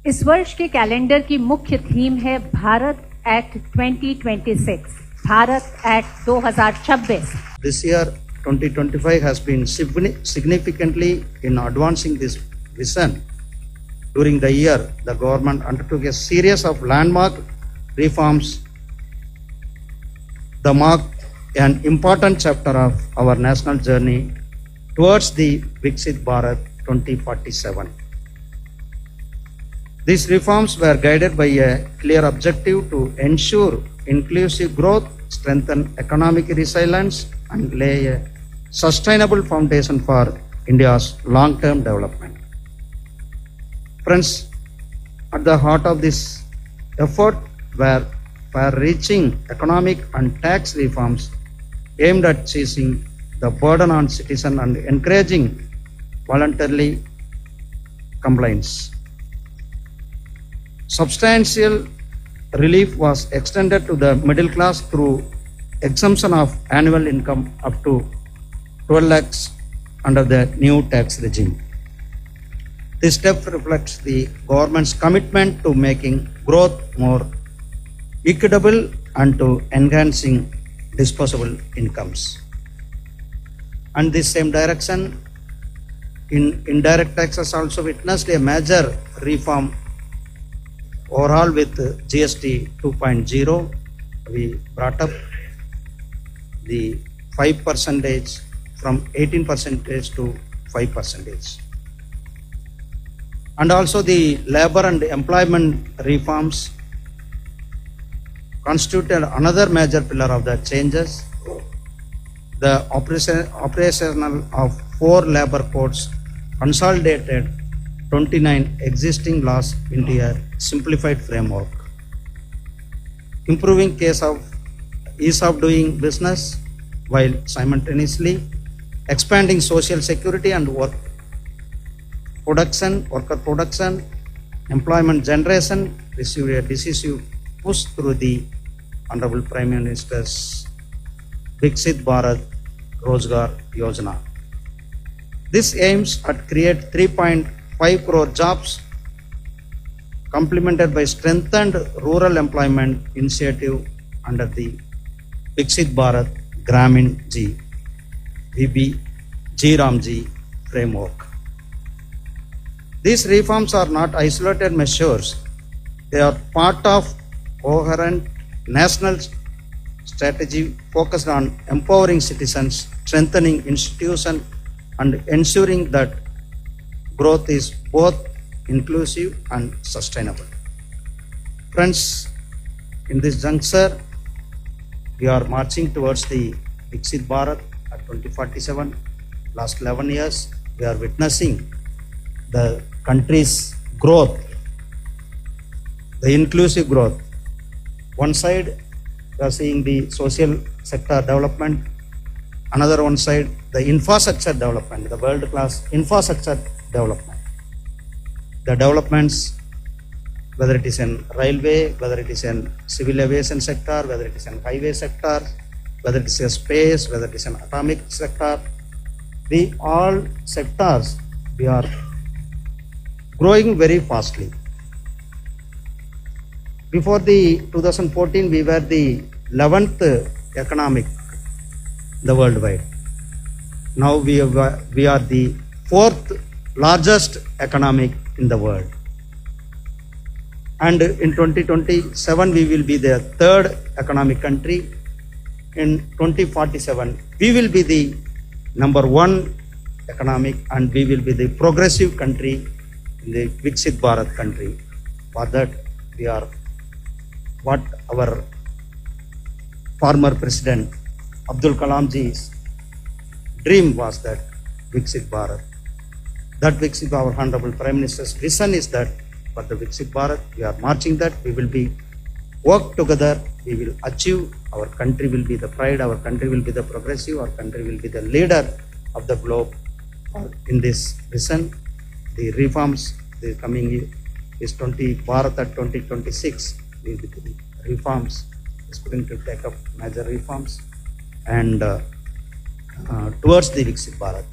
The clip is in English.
इस वर्ष के कैलेंडर की मुख्य थीम है Bharat act 2026, Bharat act 2026. This year, 2025 has been significantly in advancing this vision. During the year, the government undertook a series of landmark reforms that mark an important chapter of our national journey towards the Viksit Bharat 2047. These reforms were guided by a clear objective to ensure inclusive growth, strengthen economic resilience, and lay a sustainable foundation for India's long-term development. Friends, at the heart of this effort were far-reaching economic and tax reforms aimed at easing the burden on citizens and encouraging voluntarily compliance. Substantial relief was extended to the middle class through exemption of annual income up to 12 lakhs under the new tax regime. This step reflects the government's commitment to making growth more equitable and to enhancing disposable incomes. And this same direction in indirect taxes also witnessed a major reform. Overall, with GST 2.0, we brought up the 5% from 18% to 5%. And also the labor and employment reforms constituted another major pillar of the changes. The operational of 4 labor codes consolidated 29 existing laws into a simplified framework, improving case of ease of doing business while simultaneously expanding social security and worker production, employment generation received a decisive push through the Honorable Prime Minister's Viksit Bharat Rozgar Yojana. This aims at create 3.5 crore jobs, complemented by strengthened rural employment initiative under the Viksit Bharat Gramin G Ramji framework. These reforms are not isolated measures. They are part of coherent national strategy focused on empowering citizens, strengthening institutions, and ensuring that growth is both inclusive and sustainable. Friends, in this juncture, we are marching towards the Viksit Bharat at 2047. Last 11 years, we are witnessing the country's growth, the inclusive growth. One side, we are seeing the social sector development. Another one side, the infrastructure development, the world-class infrastructure development. The developments, whether it is in railway, whether it is in civil aviation sector, whether it is in highway sector, whether it is in space, whether it is in atomic sector, the all sectors, we are growing very fastly. Before the 2014, we were the 11th economic in the worldwide. Now we are the 4th largest economic in the world. And in 2027, we will be the 3rd economic country. In 2047, we will be the number 1 economic, and we will be the progressive country in the Viksit Bharat country. For that, we are what our former president Abdul Kalamji's dream was, that Viksit Bharat. That Viksit, our Honorable Prime Minister's vision is that for the Viksit Bharat, we are marching that. We will be work together, we will achieve, our country will be the pride, our country will be the progressive, our country will be the leader of the globe in this vision. The reforms, the coming year is Bharat at 2026. The reforms is going to take up major reforms and towards the Viksit Bharat.